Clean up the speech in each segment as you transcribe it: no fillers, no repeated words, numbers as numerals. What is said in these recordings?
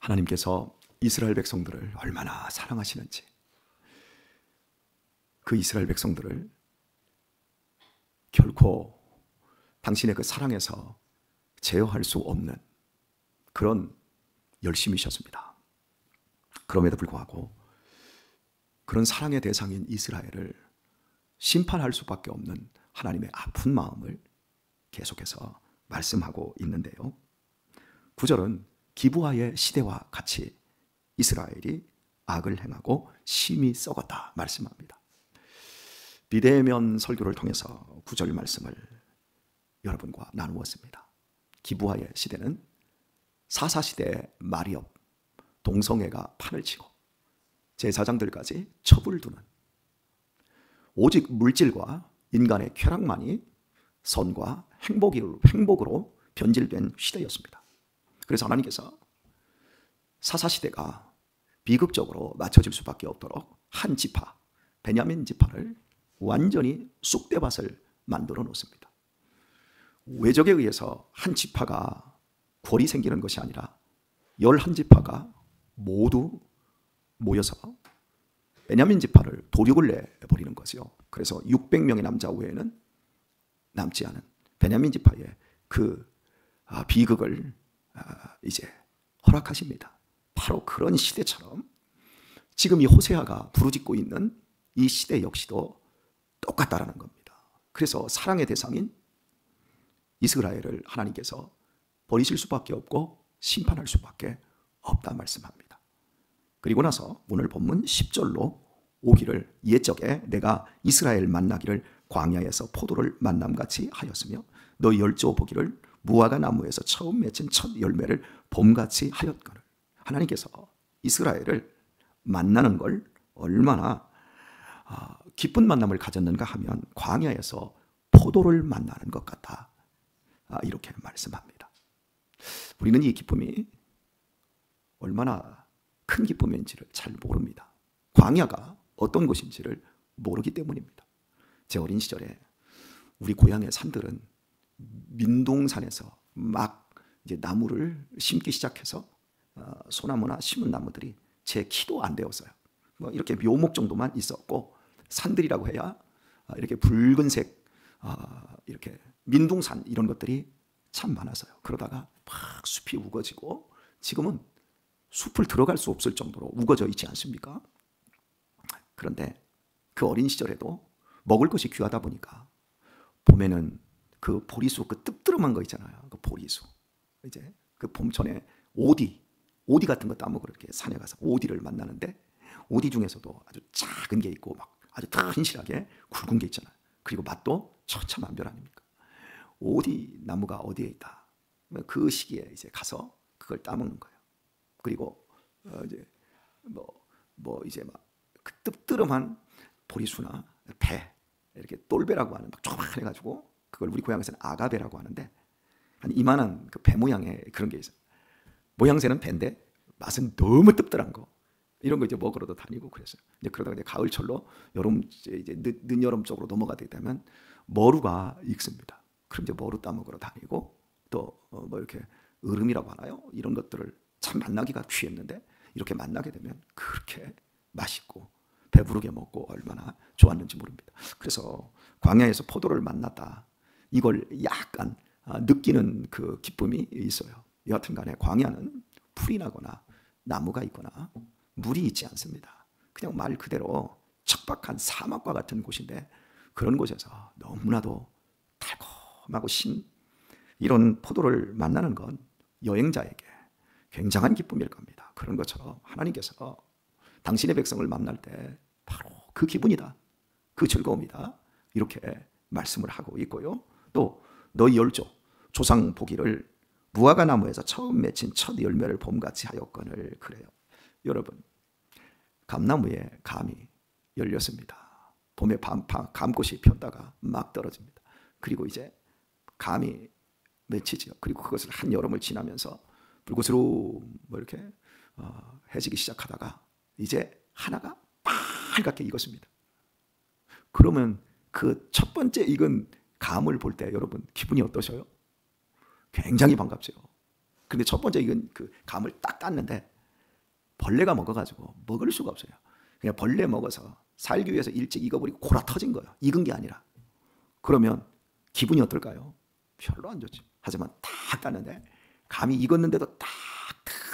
하나님께서 이스라엘 백성들을 얼마나 사랑하시는지, 그 이스라엘 백성들을 결코 당신의 그 사랑에서 제어할 수 없는 그런 열심이셨습니다. 그럼에도 불구하고 그런 사랑의 대상인 이스라엘을 심판할 수밖에 없는 하나님의 아픈 마음을 계속해서 말씀하고 있는데요, 9절은 기브아의 시대와 같이 이스라엘이 악을 행하고 심히 썩었다 말씀합니다. 비대면 설교를 통해서 9절 말씀을 여러분과 나누었습니다. 기브아의 시대는 사사시대의 말이 없, 동성애가 판을 치고 제사장들까지 첩을 두는, 오직 물질과 인간의 쾌락만이 선과 행복으로 변질된 시대였습니다. 그래서 하나님께서 사사시대가 비극적으로 맞춰질 수밖에 없도록 한 지파, 베냐민 지파를 완전히 쑥대밭을 만들어 놓습니다. 외적에 의해서 한 지파가 궐이 생기는 것이 아니라 11지파가 모두 모여서 베냐민 지파를 도륙을 내버리는 거죠. 그래서 600명의 남자 외에는 남지 않은 베냐민 지파의 그 비극을 이제 허락하십니다. 바로 그런 시대처럼 지금 이 호세아가 부르짖고 있는 이 시대 역시도 똑같다라는 겁니다. 그래서 사랑의 대상인 이스라엘을 하나님께서 버리실 수밖에 없고 심판할 수밖에 없다 말씀합니다. 그리고 나서 오늘 본문 10절로 오기를, 옛적에 내가 이스라엘 만나기를 광야에서 포도를 만남같이 하였으며 너 열조 보기를 무화과 나무에서 처음 맺힌 첫 열매를 봄같이 하였거늘. 하나님께서 이스라엘을 만나는 걸 얼마나 기쁜 만남을 가졌는가 하면 광야에서 포도를 만나는 것 같다, 이렇게 말씀합니다. 우리는 이 기쁨이 얼마나 큰 기쁨인지를 잘 모릅니다. 광야가 어떤 곳인지를 모르기 때문입니다. 제 어린 시절에 우리 고향의 산들은 민둥산에서 막 이제 나무를 심기 시작해서 소나무나 심은 나무들이 제 키도 안 되었어요. 뭐 이렇게 묘목 정도만 있었고, 산들이라고 해야 이렇게 붉은색 이렇게 민둥산 이런 것들이 참 많았어요. 그러다가 막 숲이 우거지고 지금은 숲을 들어갈 수 없을 정도로 우거져 있지 않습니까? 그런데 그 어린 시절에도 먹을 것이 귀하다 보니까 봄에는 그 보리수, 그 뜨뜻한 거 있잖아요. 그 보리수, 이제 그 봄천에 오디 같은 거 따먹으러 이렇게 산에 가서 오디를 만나는데, 오디 중에서도 아주 작은 게 있고 막 아주 튼실하게 굵은 게 있잖아요. 그리고 맛도 천차만별 아닙니까? 오디 나무가 어디에 있다, 그 시기에 이제 가서 그걸 따먹는 거예요. 그리고 이제 뭐 이제 막 그 뜨뜻한 보리수나 배, 이렇게 똘배라고 하는 막 조그맣게 해가지고 그걸 우리 고향에서는 아가배라고 하는데, 한 이만한 그 배 모양의 그런 게 있어요. 모양새는 배인데 맛은 너무 뜨뜻한 거, 이런 거 이제 먹으러도 다니고 그랬어요. 이제 그러다가 이제 가을철로 여름, 이제 늦여름 쪽으로 넘어가게 되면 머루가 익습니다. 그럼 이제 머루 따먹으러 다니고, 또 뭐 이렇게 으름이라고 하나요? 이런 것들을 참 만나기가 귀했는데, 이렇게 만나게 되면 그렇게 맛있고 배부르게 먹고 얼마나 좋았는지 모릅니다. 그래서 광야에서 포도를 만났다, 이걸 약간 느끼는 그 기쁨이 있어요. 여하튼 간에 광야는 풀이 나거나 나무가 있거나 물이 있지 않습니다. 그냥 말 그대로 척박한 사막과 같은 곳인데, 그런 곳에서 너무나도 달콤하고 이런 포도를 만나는 건 여행자에게 굉장한 기쁨일 겁니다. 그런 것처럼 하나님께서 당신의 백성을 만날 때 바로 그 기분이다, 그 즐거움이다, 이렇게 말씀을 하고 있고요. 또 너희 열조 조상 보기를 무화과 나무에서 처음 맺힌 첫 열매를 봄같이 하였거늘. 그래요. 여러분, 감나무에 감이 열렸습니다. 봄에 감꽃이 폈다가 막 떨어집니다. 그리고 이제 감이 맺히죠. 그리고 그것을 한 여름을 지나면서 불구스로 뭐 이렇게 해지기 시작하다가 이제 하나가 빨갛게 익었습니다. 그러면 그 첫 번째 익은 감을 볼 때 여러분 기분이 어떠셔요? 굉장히 반갑죠. 근데 첫 번째 익은 그 감을 딱 땄는데 벌레가 먹어가지고 먹을 수가 없어요. 그냥 벌레 먹어서 살기 위해서 일찍 익어버리고 골아 터진 거예요. 익은 게 아니라. 그러면 기분이 어떨까요? 별로 안 좋지. 하지만 딱 땄는데 감이 익었는데도 딱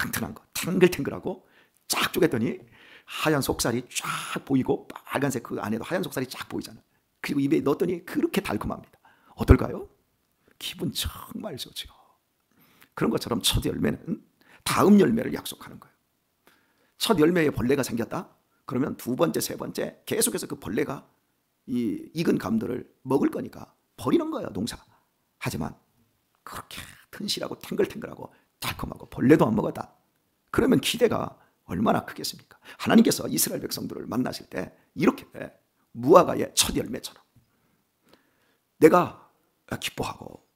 튼튼한 거, 탱글탱글하고 쫙 쪼갰더니 하얀 속살이 쫙 보이고 빨간색 그 안에도 하얀 속살이 쫙 보이잖아요. 그리고 입에 넣었더니 그렇게 달콤합니다. 어떨까요? 기분 정말 좋죠. 그런 것처럼 첫 열매는 다음 열매를 약속하는 거예요. 첫 열매에 벌레가 생겼다? 그러면 두 번째, 세 번째 계속해서 그 벌레가 이 익은 감들을 먹을 거니까 버리는 거예요, 농사. 하지만 그렇게 튼실하고 탱글탱글하고 달콤하고 벌레도 안 먹었다. 그러면 기대가 얼마나 크겠습니까? 하나님께서 이스라엘 백성들을 만나실 때 이렇게 무화과의 첫 열매처럼 내가 기뻐하고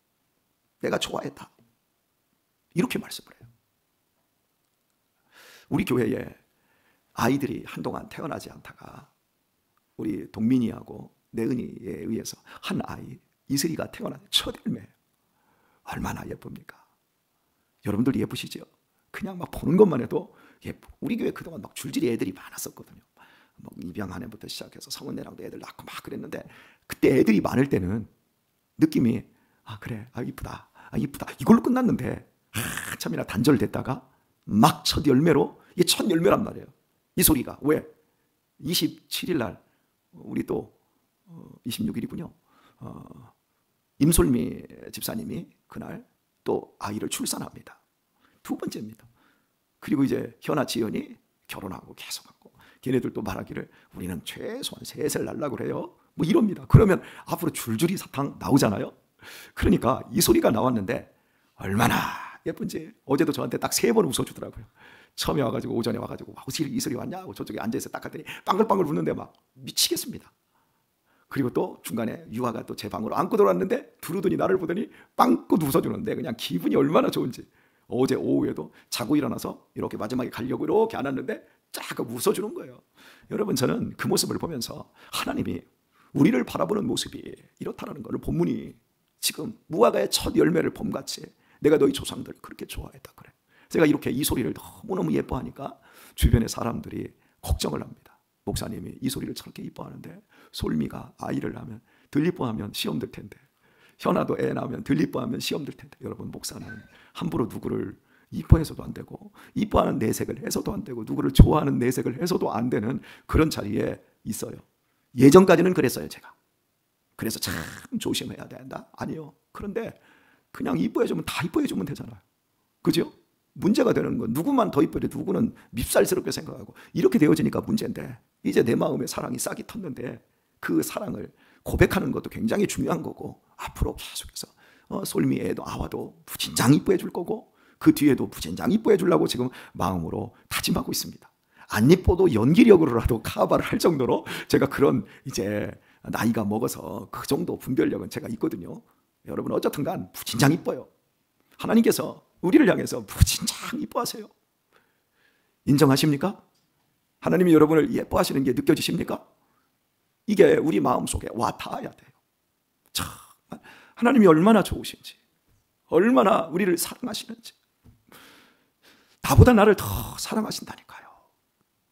내가 좋아했다. 이렇게 말씀을 해요. 우리 교회에 아이들이 한동안 태어나지 않다가 우리 동민이하고 내은이에 의해서 한 아이 이슬이가 태어난 첫 열매. 얼마나 예쁩니까? 여러분들 예쁘시죠? 그냥 막 보는 것만 해도 예쁘. 우리 교회 그동안 막 줄줄이 애들이 많았었거든요. 막 입양 한 해부터 시작해서 성은네랑도 애들 낳고 막 그랬는데 그때 애들이 많을 때는 느낌이 그래 이쁘다 이쁘다 이걸로 끝났는데 한참이나 단절됐다가 막 첫 열매로 이게 첫 열매란 말이에요. 이 소리가 왜? 27일 날 우리 또 26일이군요. 임솔미 집사님이 그날 또 아이를 출산합니다. 두 번째입니다. 그리고 이제 현아 지연이 결혼하고 계속하고 걔네들도 말하기를 우리는 최소한 3살 날라고 그래요. 뭐 이럽니다. 그러면 앞으로 줄줄이 사탕 나오잖아요. 그러니까 이 소리가 나왔는데 얼마나 예쁜지 어제도 저한테 딱 3번 웃어주더라고요. 처음에 와가지고 오전에 와가지고 어떻게 이 소리 왔냐고 저쪽에 앉아있어 딱 갔더니 빵글빵글 웃는데 막 미치겠습니다. 그리고 또 중간에 유아가 또 제 방으로 안고 들어왔는데 두루더니 나를 보더니 빵긋 웃어주는데 그냥 기분이 얼마나 좋은지. 어제 오후에도 자고 일어나서 이렇게 마지막에 가려고 이렇게 안았는데 쫙 웃어주는 거예요. 여러분 저는 그 모습을 보면서 하나님이 우리를 바라보는 모습이 이렇다는 것을 본문이 지금 무화과의 첫 열매를 봄같이 내가 너희 조상들을 그렇게 좋아했다 그래. 제가 이렇게 이 소리를 너무너무 예뻐하니까 주변의 사람들이 걱정을 합니다. 목사님이 이 소리를 저렇게 이뻐하는데 솔미가 아이를 낳으면 덜 이뻐하면 시험 들 텐데 현아도 애 낳으면 덜 이뻐하면 시험 들 텐데 여러분 목사는 함부로 누구를 이뻐해서도 안 되고 이뻐하는 내색을 해서도 안 되고 누구를 좋아하는 내색을 해서도 안 되는 그런 자리에 있어요. 예전까지는 그랬어요 제가. 그래서 참 조심해야 된다. 아니요. 그런데 그냥 이뻐해주면 다 이뻐해주면 되잖아요. 그죠? 문제가 되는 건 누구만 더 이뻐해 누구는 밉살스럽게 생각하고 이렇게 되어지니까 문제인데 이제 내 마음에 사랑이 싹이 텄는데 그 사랑을 고백하는 것도 굉장히 중요한 거고 앞으로 계속해서 솔미 애도 아와도 부진장 이뻐해 줄 거고 그 뒤에도 부진장 이뻐해 주려고 지금 마음으로 다짐하고 있습니다. 안 이뻐도 연기력으로라도 카바를 할 정도로 제가 그런 이제 나이가 먹어서 그 정도 분별력은 제가 있거든요. 여러분 어쨌든 간 부진장 이뻐요. 하나님께서 우리를 향해서 부진장 이뻐하세요. 인정하십니까? 하나님이 여러분을 예뻐하시는 게 느껴지십니까? 이게 우리 마음속에 와 닿아야 돼요. 참 하나님이 얼마나 좋으신지 얼마나 우리를 사랑하시는지 나보다 나를 더 사랑하신다니까요.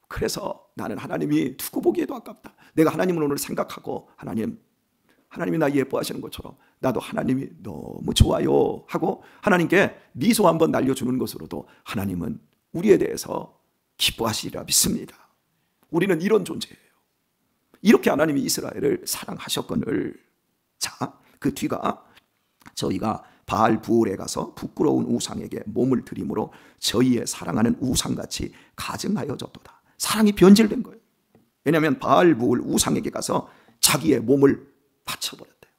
그래서 나는 하나님이 두고 보기에도 아깝다. 내가 하나님을 오늘 생각하고 하나님이 나 예뻐하시는 것처럼 나도 하나님이 너무 좋아요 하고 하나님께 미소 한번 날려주는 것으로도 하나님은 우리에 대해서 기뻐하시리라 믿습니다. 우리는 이런 존재예요. 이렇게 하나님이 이스라엘을 사랑하셨거늘 자, 그 뒤가 저희가 바알 부올에 가서 부끄러운 우상에게 몸을 드림으로 저희의 사랑하는 우상같이 가증하여졌도다. 사랑이 변질된 거예요. 왜냐하면 바알 부올 우상에게 가서 자기의 몸을 바쳐버렸대요.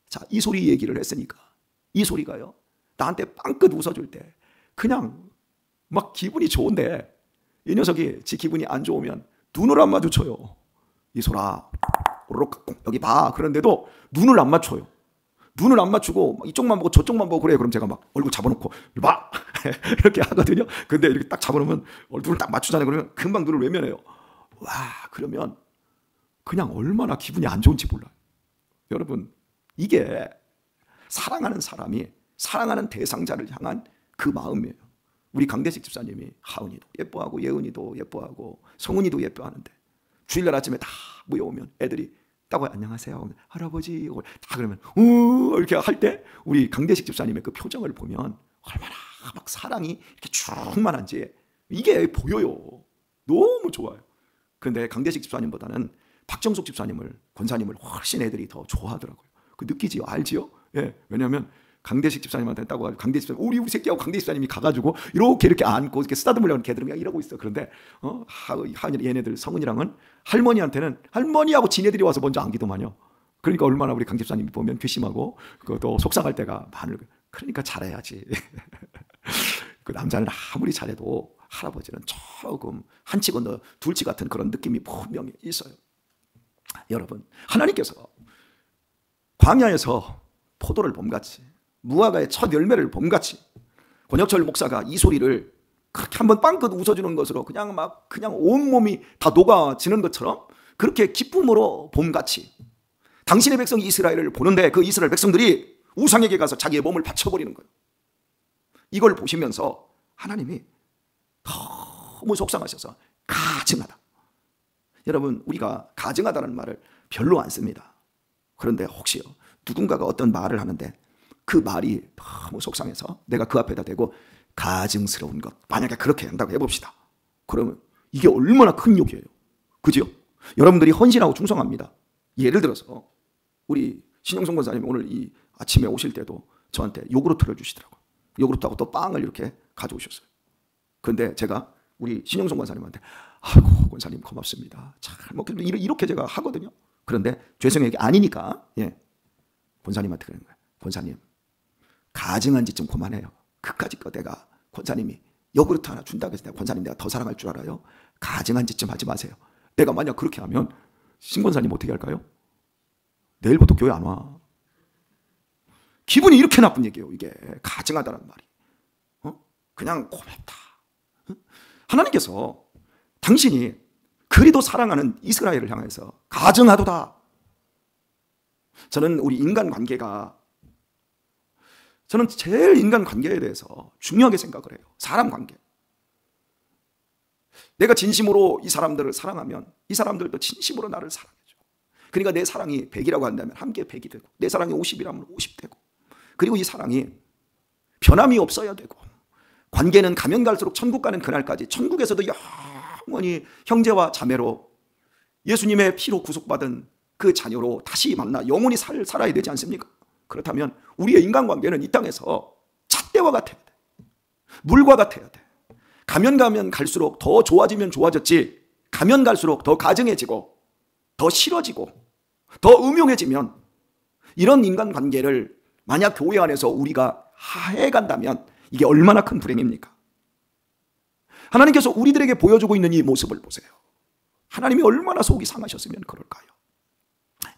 자, 이 소리 얘기를 했으니까 이 소리가요 나한테 빵긋 웃어줄 때 그냥 막 기분이 좋은데 이 녀석이 지 기분이 안 좋으면 눈을 안 마주쳐요. 이소라 여기 봐 그런데도 눈을 안 맞춰요. 눈을 안 맞추고 이쪽만 보고 저쪽만 보고 그래요. 그럼 제가 막 얼굴 잡아놓고 봐 이렇게 하거든요. 근데 이렇게 딱 잡아놓으면 눈을 딱 맞추잖아요. 그러면 금방 눈을 외면해요. 와 그러면 그냥 얼마나 기분이 안 좋은지 몰라요. 여러분 이게 사랑하는 사람이 사랑하는 대상자를 향한 그 마음이에요. 우리 강대식 집사님이 하은이도 예뻐하고 예은이도 예뻐하고 성은이도 예뻐하는데 주일날 아침에 다 모여오면 애들이 따고 안녕하세요 할아버지 다 그러면 이렇게 할 때 우리 강대식 집사님의 그 표정을 보면 얼마나 막 사랑이 이렇게 충만한지 이게 보여요. 너무 좋아요. 그런데 강대식 집사님보다는 박정숙 집사님을, 권사님을 훨씬 애들이 더 좋아하더라고요. 그 느끼지요? 알지요? 예. 왜냐하면 강대식 집사님한테 따고 가지고 강대식 집사님, 우리 새끼하고 강대식 집사님이 가가지고 이렇게 안고 이렇게 쓰다듬으려고 걔들은 그냥 이러고 있어. 그런데 얘네들 성은이랑은 할머니한테는 할머니하고 지네들이 와서 먼저 안기더만요. 그러니까 얼마나 우리 강 집사님이 보면 괘씸하고 또 속상할 때가 많을. 그러니까 잘해야지. 그 남자는 아무리 잘해도 할아버지는 조금 한치 건너 둘치 같은 그런 느낌이 분명히 있어요. 여러분, 하나님께서 광야에서 포도를 봄같이, 무화과의 첫 열매를 봄같이, 권혁철 목사가 이 소리를 그렇게 한번 빵긋 웃어주는 것으로 그냥 온몸이 다 녹아지는 것처럼 그렇게 기쁨으로 봄같이 당신의 백성 이스라엘을 보는데 그 이스라엘 백성들이 우상에게 가서 자기의 몸을 바쳐버리는 거예요. 이걸 보시면서 하나님이 너무 속상하셔서 가증하다. 여러분, 우리가 가증하다는 말을 별로 안 씁니다. 그런데 혹시요, 누군가가 어떤 말을 하는데 그 말이 너무 속상해서 내가 그 앞에다 대고 가증스러운 것, 만약에 그렇게 한다고 해봅시다. 그러면 이게 얼마나 큰 욕이에요. 그죠? 여러분들이 헌신하고 충성합니다. 예를 들어서 우리 신영성 권사님이 오늘 이 아침에 오실 때도 저한테 요구르트를 주시더라고요. 요구르트하고 또 빵을 이렇게 가져오셨어요. 그런데 제가 우리 신영성 권사님한테 아이고 권사님 고맙습니다. 잘 먹겠습니다. 이렇게 제가 하거든요. 그런데 죄송해요. 이게 아니니까 권사님한테 그러는 거예요. 권사님 가증한 짓 좀 그만해요. 그까짓 거 내가 권사님이 요구르트 하나 준다고 해서 내가 권사님 내가 더 사랑할 줄 알아요? 가증한 짓 좀 하지 마세요. 내가 만약 그렇게 하면 신 권사님 어떻게 할까요? 내일부터 교회 안 와. 기분이 이렇게 나쁜 얘기예요. 이게 가증하다는 말이. 그냥 고맙다. 하나님께서 당신이 그리도 사랑하는 이스라엘을 향해서 가증하도다. 저는 우리 인간관계가, 저는 제일 인간관계에 대해서 중요하게 생각을 해요. 사람 관계. 내가 진심으로 이 사람들을 사랑하면 이 사람들도 진심으로 나를 사랑해줘. 그러니까 내 사랑이 100이라고 한다면 함께 100이 되고, 내 사랑이 50이라면 50 되고, 그리고 이 사랑이 변함이 없어야 되고, 관계는 가면 갈수록 천국 가는 그날까지 천국에서도 영원히 형제와 자매로 예수님의 피로 구속받은 그 자녀로 다시 만나 영원히 살아야 되지 않습니까? 그렇다면 우리의 인간관계는 이 땅에서 잣대와 같아야 돼. 물과 같아야 돼. 가면 갈수록 더 좋아지면 좋아졌지, 가면 갈수록 더 가증해지고 더 싫어지고 더 음흉해지면, 이런 인간관계를 만약 교회 안에서 우리가 해간다면 이게 얼마나 큰 불행입니까? 하나님께서 우리들에게 보여주고 있는 이 모습을 보세요. 하나님이 얼마나 속이 상하셨으면 그럴까요?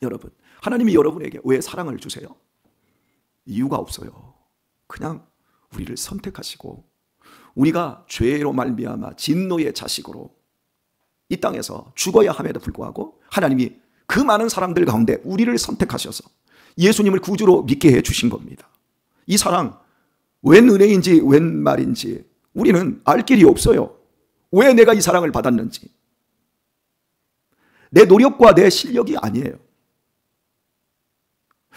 여러분, 하나님이 여러분에게 왜 사랑을 주세요? 이유가 없어요. 그냥 우리를 선택하시고 우리가 죄로 말미암아 진노의 자식으로 이 땅에서 죽어야 함에도 불구하고 하나님이 그 많은 사람들 가운데 우리를 선택하셔서 예수님을 구주로 믿게 해주신 겁니다. 이 사랑 웬 은혜인지 웬 말인지 우리는 알 길이 없어요. 왜 내가 이 사랑을 받았는지. 내 노력과 내 실력이 아니에요.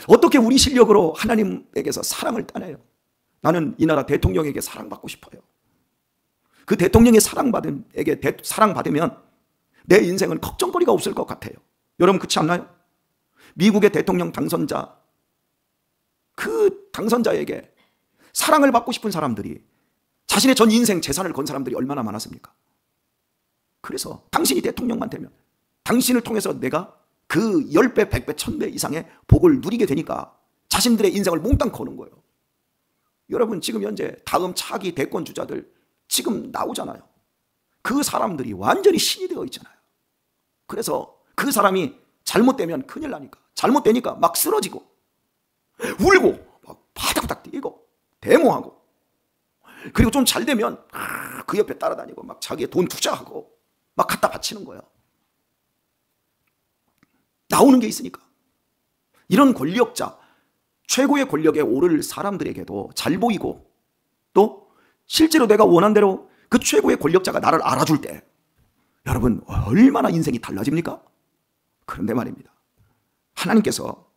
어떻게 우리 실력으로 하나님에게서 사랑을 따내요? 나는 이 나라 대통령에게 사랑받고 싶어요. 그 대통령의 사랑받으면 내 인생은 걱정거리가 없을 것 같아요. 여러분 그렇지 않나요? 미국의 대통령 당선자, 그 당선자에게 사랑을 받고 싶은 사람들이, 자신의 전 인생 재산을 건 사람들이 얼마나 많았습니까? 그래서 당신이 대통령만 되면 당신을 통해서 내가 그 10배, 100배, 1000배 이상의 복을 누리게 되니까 자신들의 인생을 몽땅 거는 거예요. 여러분 지금 현재 다음 차기 대권 주자들 지금 나오잖아요. 그 사람들이 완전히 신이 되어 있잖아요. 그래서 그 사람이 잘못되면 큰일 나니까, 잘못되니까 막 쓰러지고 울고 막 바닥바닥 뛰고 데모하고, 그리고 좀 잘 되면 그 옆에 따라다니고 막 자기의 돈 투자하고 막 갖다 바치는 거예요. 나오는 게 있으니까. 이런 권력자, 최고의 권력에 오를 사람들에게도 잘 보이고 또 실제로 내가 원한 대로 그 최고의 권력자가 나를 알아줄 때 여러분 얼마나 인생이 달라집니까? 그런데 말입니다. 하나님께서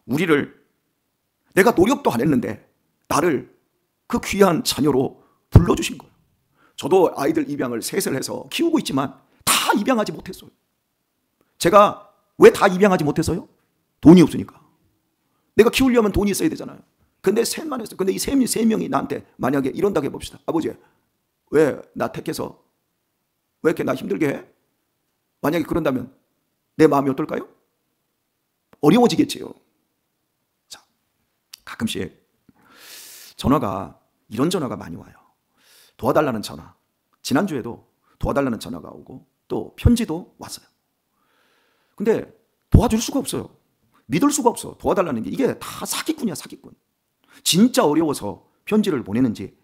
우리를 내가 노력도 안 했는데 나를 그 귀한 자녀로 불러주신 거예요. 저도 아이들 입양을 셋을 해서 키우고 있지만 다 입양하지 못했어요. 제가 왜 다 입양하지 못했어요? 돈이 없으니까. 내가 키우려면 돈이 있어야 되잖아요. 근데 셋만 했어요. 근데 이 세 명이 나한테 만약에 이런다고 해봅시다. 아버지, 왜 나 택해서 왜 이렇게 나 힘들게 해? 만약에 그런다면 내 마음이 어떨까요? 어려워지겠지요. 자, 가끔씩 전화가 이런 전화가 많이 와요. 도와달라는 전화. 지난주에도 도와달라는 전화가 오고 또 편지도 왔어요. 근데 도와줄 수가 없어요. 믿을 수가 없어. 도와달라는 게 이게 다 사기꾼이야, 사기꾼. 진짜 어려워서 편지를 보내는지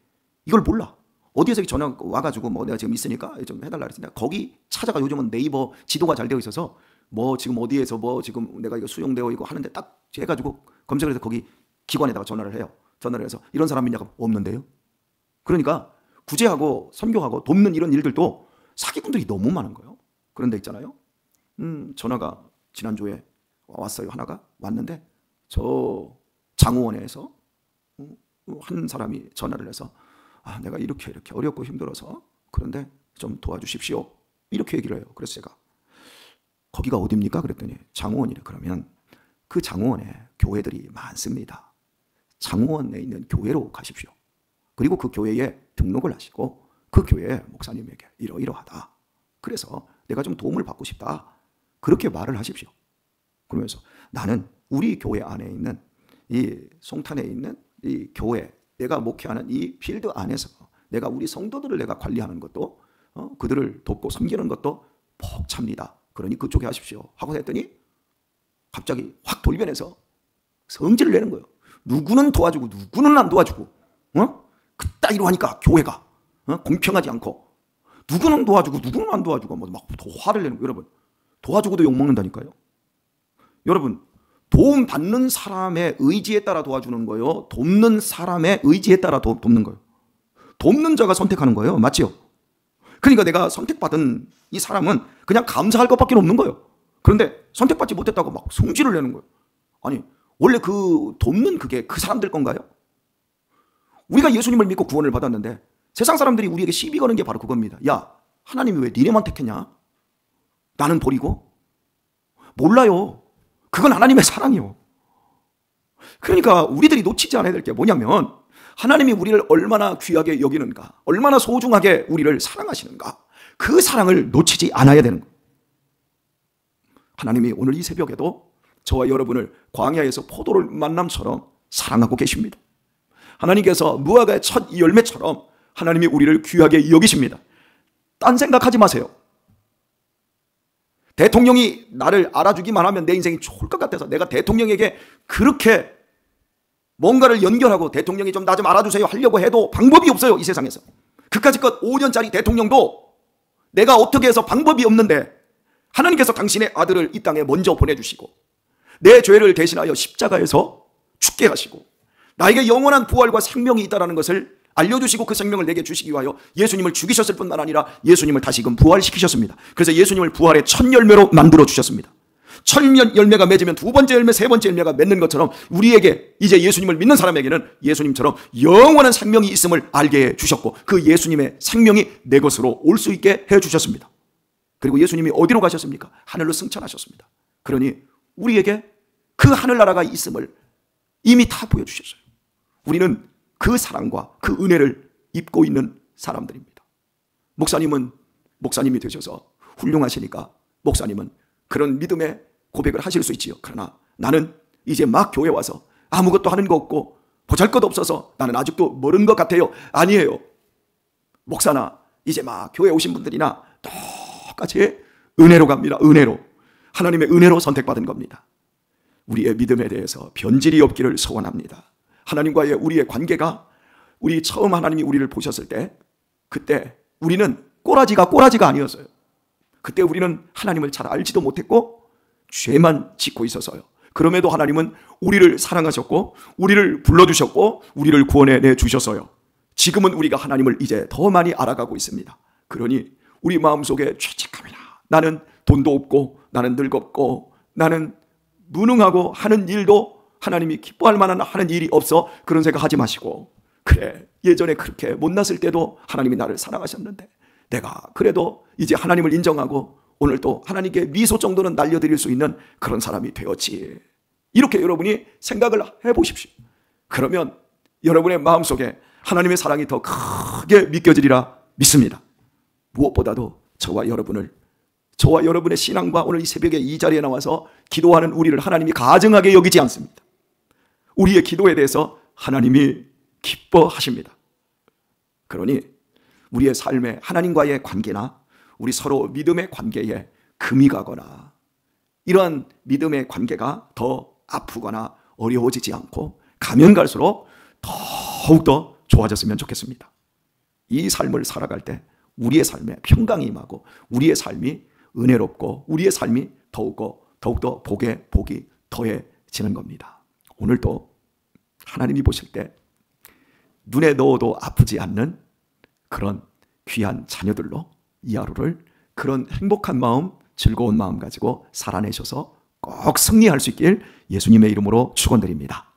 이걸 몰라. 어디에서 전화 와가지고 뭐 내가 지금 있으니까 좀 해달라 그랬으니까 거기 찾아가. 요즘은 네이버 지도가 잘 되어 있어서 뭐 지금 어디에서 뭐 지금 내가 이거 수용되어 있고 하는데 딱 해가지고 검색을 해서 거기 기관에다가 전화를 해요. 전화를 해서 이런 사람 있냐고 없는데요. 그러니까 구제하고 선교하고 돕는 이런 일들도 사기꾼들이 너무 많은 거예요. 그런데 있잖아요. 전화가 지난주에 왔어요. 하나가 왔는데 저 장호원에서 한 사람이 전화를 해서 내가 이렇게 어렵고 힘들어서 그런데 좀 도와주십시오. 이렇게 얘기를 해요. 그래서 제가 거기가 어디입니까? 그랬더니 장호원이래. 그러면 그 장호원에 교회들이 많습니다. 장호원에 있는 교회로 가십시오. 그리고 그 교회에 등록을 하시고 그 교회 목사님에게 이러이러하다. 그래서 내가 좀 도움을 받고 싶다. 그렇게 말을 하십시오. 그러면서 나는 우리 교회 안에 있는 이 송탄에 있는 이 교회, 내가 목회하는 이 필드 안에서 내가 우리 성도들을 내가 관리하는 것도 그들을 돕고 섬기는 것도 벅찹니다. 그러니 그쪽에 하십시오. 하고 했더니 갑자기 확 돌변해서 성질을 내는 거예요. 누구는 도와주고 누구는 안 도와주고 그따위로 하니까 교회가 공평하지 않고 누구는 도와주고 누구는 안 도와주고 막 화를 내는 거예요. 여러분 도와주고도 욕먹는다니까요. 여러분 도움 받는 사람의 의지에 따라 도와주는 거예요? 돕는 사람의 의지에 따라 돕는 거예요? 돕는 자가 선택하는 거예요. 맞지요? 그러니까 내가 선택받은 이 사람은 그냥 감사할 것밖에 없는 거예요. 그런데 선택받지 못했다고 막 성질을 내는 거예요. 아니 원래 그 돕는 그게 그 사람들 건가요? 우리가 예수님을 믿고 구원을 받았는데 세상 사람들이 우리에게 시비 거는 게 바로 그겁니다. 야, 하나님이 왜 니네만 택했냐? 나는 버리고? 몰라요. 그건 하나님의 사랑이요. 그러니까 우리들이 놓치지 않아야 될 게 뭐냐면 하나님이 우리를 얼마나 귀하게 여기는가, 얼마나 소중하게 우리를 사랑하시는가, 그 사랑을 놓치지 않아야 되는 거예요. 하나님이 오늘 이 새벽에도 저와 여러분을 광야에서 포도를 만남처럼 사랑하고 계십니다. 하나님께서 무화과의 첫 열매처럼 하나님이 우리를 귀하게 여기십니다. 딴 생각하지 마세요. 대통령이 나를 알아주기만 하면 내 인생이 좋을 것 같아서 내가 대통령에게 그렇게 뭔가를 연결하고 대통령이 좀 나 좀 알아주세요 하려고 해도 방법이 없어요. 이 세상에서. 그까짓 5년짜리 대통령도 내가 어떻게 해서 방법이 없는데 하나님께서 당신의 아들을 이 땅에 먼저 보내주시고 내 죄를 대신하여 십자가에서 죽게 하시고 나에게 영원한 부활과 생명이 있다는 것을 알려주시고 그 생명을 내게 주시기 위하여 예수님을 죽이셨을 뿐만 아니라 예수님을 다시금 부활시키셨습니다. 그래서 예수님을 부활의 첫 열매로 만들어 주셨습니다. 첫 열매가 맺으면 두 번째 열매, 세 번째 열매가 맺는 것처럼 우리에게 이제 예수님을 믿는 사람에게는 예수님처럼 영원한 생명이 있음을 알게 해주셨고 그 예수님의 생명이 내 것으로 올 수 있게 해주셨습니다. 그리고 예수님이 어디로 가셨습니까? 하늘로 승천하셨습니다. 그러니 우리에게 그 하늘나라가 있음을 이미 다 보여주셨어요. 우리는 그 사랑과 그 은혜를 입고 있는 사람들입니다. 목사님은 목사님이 되셔서 훌륭하시니까 목사님은 그런 믿음의 고백을 하실 수 있지요. 그러나 나는 이제 막 교회 와서 아무것도 하는 거 없고 보잘것 없어서 나는 아직도 멀은 것 같아요. 아니에요. 목사나 이제 막 교회 오신 분들이나 똑같이 은혜로 갑니다. 은혜로. 하나님의 은혜로 선택받은 겁니다. 우리의 믿음에 대해서 변질이 없기를 소원합니다. 하나님과의 우리의 관계가 우리 처음 하나님이 우리를 보셨을 때 그때 우리는 꼬라지가 아니었어요. 그때 우리는 하나님을 잘 알지도 못했고 죄만 짓고 있어서요. 그럼에도 하나님은 우리를 사랑하셨고 우리를 불러주셨고 우리를 구원해 내주셨어요. 지금은 우리가 하나님을 이제 더 많이 알아가고 있습니다. 그러니 우리 마음속에 죄책감이나 나는 돈도 없고 나는 늙었고 나는 무능하고 하는 일도 하나님이 기뻐할 만한 하는 일이 없어, 그런 생각하지 마시고, 그래 예전에 그렇게 못났을 때도 하나님이 나를 사랑하셨는데 내가 그래도 이제 하나님을 인정하고 오늘 또 하나님께 미소 정도는 날려드릴 수 있는 그런 사람이 되었지, 이렇게 여러분이 생각을 해보십시오. 그러면 여러분의 마음속에 하나님의 사랑이 더 크게 믿겨지리라 믿습니다. 무엇보다도 저와 여러분의 신앙과 오늘 이 새벽에 이 자리에 나와서 기도하는 우리를 하나님이 가증하게 여기지 않습니다. 우리의 기도에 대해서 하나님이 기뻐하십니다. 그러니 우리의 삶에 하나님과의 관계나 우리 서로 믿음의 관계에 금이 가거나 이러한 믿음의 관계가 더 아프거나 어려워지지 않고 가면 갈수록 더욱더 좋아졌으면 좋겠습니다. 이 삶을 살아갈 때 우리의 삶에 평강이 임하고 우리의 삶이 은혜롭고 우리의 삶이 더욱더 복이 더해지는 겁니다. 오늘도 하나님이 보실 때 눈에 넣어도 아프지 않는 그런 귀한 자녀들로 이 하루를 그런 행복한 마음, 즐거운 마음 가지고 살아내셔서 꼭 승리할 수 있길 예수님의 이름으로 축원드립니다.